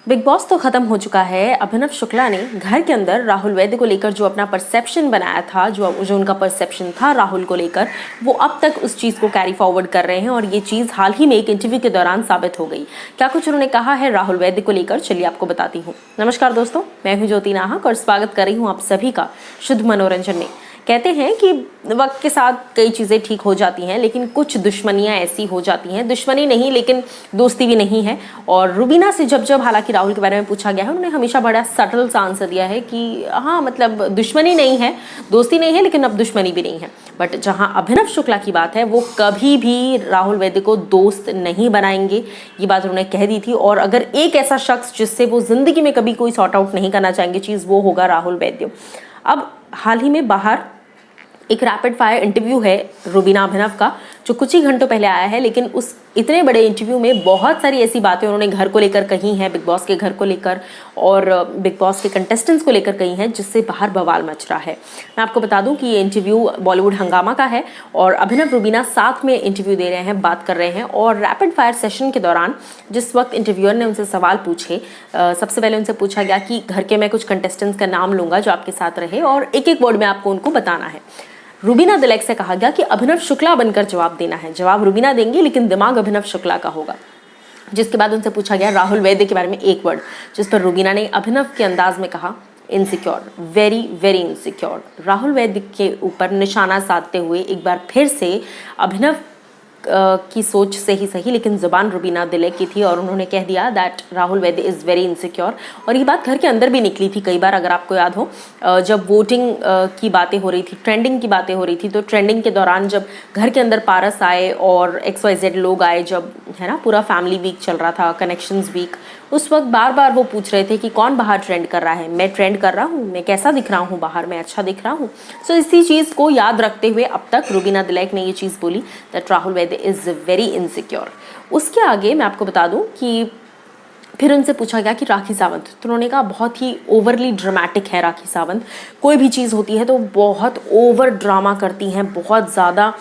Big boss तो खत्म हो चुका है। अभिनव शुक्ला ने घर के अंदर राहुल वैद्य को लेकर जो अपना परसेप्शन बनाया था, जो उनका परसेप्शन था राहुल को लेकर, वो अब तक उस चीज़ को कैरी फॉरवर्ड कर रहे हैं और ये चीज़ हाल ही में एक इंटरव्यू के दौरान साबित हो गई। क्या कुछ उन्होंने कहा है राहुल वैद्य को लेकर, चलिए आपको बताती हूँ। नमस्कार दोस्तों, मैं हूँ ज्योति नाहक और स्वागत कर रही हूँ आप सभी का शुद्ध मनोरंजन में। कहते हैं कि वक्त के साथ कई चीज़ें ठीक हो जाती हैं, लेकिन कुछ दुश्मनियां ऐसी हो जाती हैं, दुश्मनी नहीं लेकिन दोस्ती भी नहीं है। और रुबीना से जब हालांकि राहुल के बारे में पूछा गया है, उन्होंने हमेशा बड़ा सटल सा आंसर दिया है कि हाँ, मतलब दुश्मनी नहीं है, दोस्ती नहीं है, लेकिन अब दुश्मनी भी नहीं है। बट जहाँ अभिनव शुक्ला की बात है, वो कभी भी राहुल वैद्य को दोस्त नहीं बनाएंगे, ये बात उन्होंने कह दी थी। और अगर एक ऐसा शख्स जिससे वो जिंदगी में कभी कोई सॉर्ट आउट नहीं करना चाहेंगे चीज़, वो होगा राहुल वैद्य। अब हाल ही में बाहर एक रैपिड फायर इंटरव्यू है रुबीना अभिनव का, जो कुछ ही घंटों पहले आया है, लेकिन उस इतने बड़े इंटरव्यू में बहुत सारी ऐसी बातें उन्होंने घर को लेकर कही हैं, बिग बॉस के घर को लेकर और बिग बॉस के कंटेस्टेंट्स को लेकर कही हैं, जिससे बाहर बवाल मच रहा है। मैं आपको बता दूं कि ये इंटरव्यू बॉलीवुड हंगामा का है और अभिनव रुबीना साथ में इंटरव्यू दे रहे हैं, बात कर रहे हैं। और रैपिड फायर सेशन के दौरान जिस वक्त इंटरव्यूअर ने उनसे सवाल पूछे, सबसे पहले उनसे पूछा गया कि घर के मैं कुछ कंटेस्टेंट्स का नाम लूंगा जो आपके साथ रहे और एक एक वर्ड में आपको उनको बताना है। रुबीना दिलैक से कहा गया कि अभिनव शुक्ला बनकर जवाब देना है। जवाब रुबीना देंगी, लेकिन दिमाग अभिनव शुक्ला का होगा। जिसके बाद उनसे पूछा गया राहुल वैद्य के बारे में एक वर्ड, जिस पर रुबीना ने अभिनव के अंदाज में कहा insecure, very very insecure. Rahul Vaidya के ऊपर निशाना साधते हुए एक बार फिर से अभिनव की सोच से ही सही, लेकिन जुबान रुबीना दिलैक की थी और उन्होंने कह दिया that Rahul Vaidya is very insecure. और ये बात घर के अंदर भी निकली थी कई बार, अगर आपको याद हो, जब वोटिंग की बातें हो रही थी, ट्रेंडिंग की बातें हो रही थी, तो ट्रेंडिंग के दौरान जब घर के अंदर पारस आए और XYZ लोग आए, जब है ना पूरा फैमिली वीक चल रहा था, कनेक्शंस वीक, उस वक्त बार बार वो पूछ रहे थे कि कौन बाहर ट्रेंड कर रहा है, मैं ट्रेंड कर रहा हूँ, मैं कैसा दिख रहा हूँ बाहर, मैं अच्छा दिख रहा हूँ। सो इसी चीज़ को याद रखते हुए अब तक रुबीना दिलैक ने ये चीज़ बोली that Rahul Vaidya is very insecure. उसके आगे मैं आपको बता दूं कि फिर उनसे पूछा गया कि राखी सावंत, तो उन्होंने कहा बहुत ही ओवरली ड्रामेटिक है राखी सावंत। कोई भी चीज़ होती है तो बहुत ओवर ड्रामा करती हैं, बहुत ज़्यादा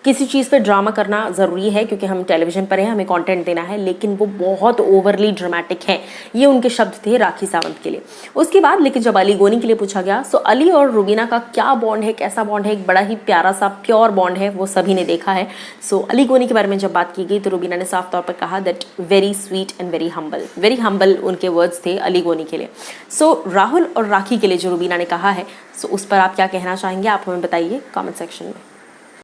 किसी चीज़ पे ड्रामा करना ज़रूरी है क्योंकि हम टेलीविज़न पर हैं, हमें कंटेंट देना है, लेकिन वो बहुत ओवरली ड्रामेटिक है। ये उनके शब्द थे राखी सावंत के लिए। उसके बाद लेकिन जब अली गोनी के लिए पूछा गया, सो अली और रुबीना का क्या बॉन्ड है, कैसा बॉन्ड है, एक बड़ा ही प्यारा सा प्योर बॉन्ड है, वो सभी ने देखा है। सो अली गोनी के बारे में जब बात की गई तो रुबीना ने साफ तौर पर कहा that very sweet and very humble उनके वर्ड्स थे अली गोनी के लिए। सो राहुल और राखी के लिए जो रुबीना ने कहा है, सो उस पर आप क्या कहना चाहेंगे, आप हमें बताइए कॉमेंट सेक्शन में।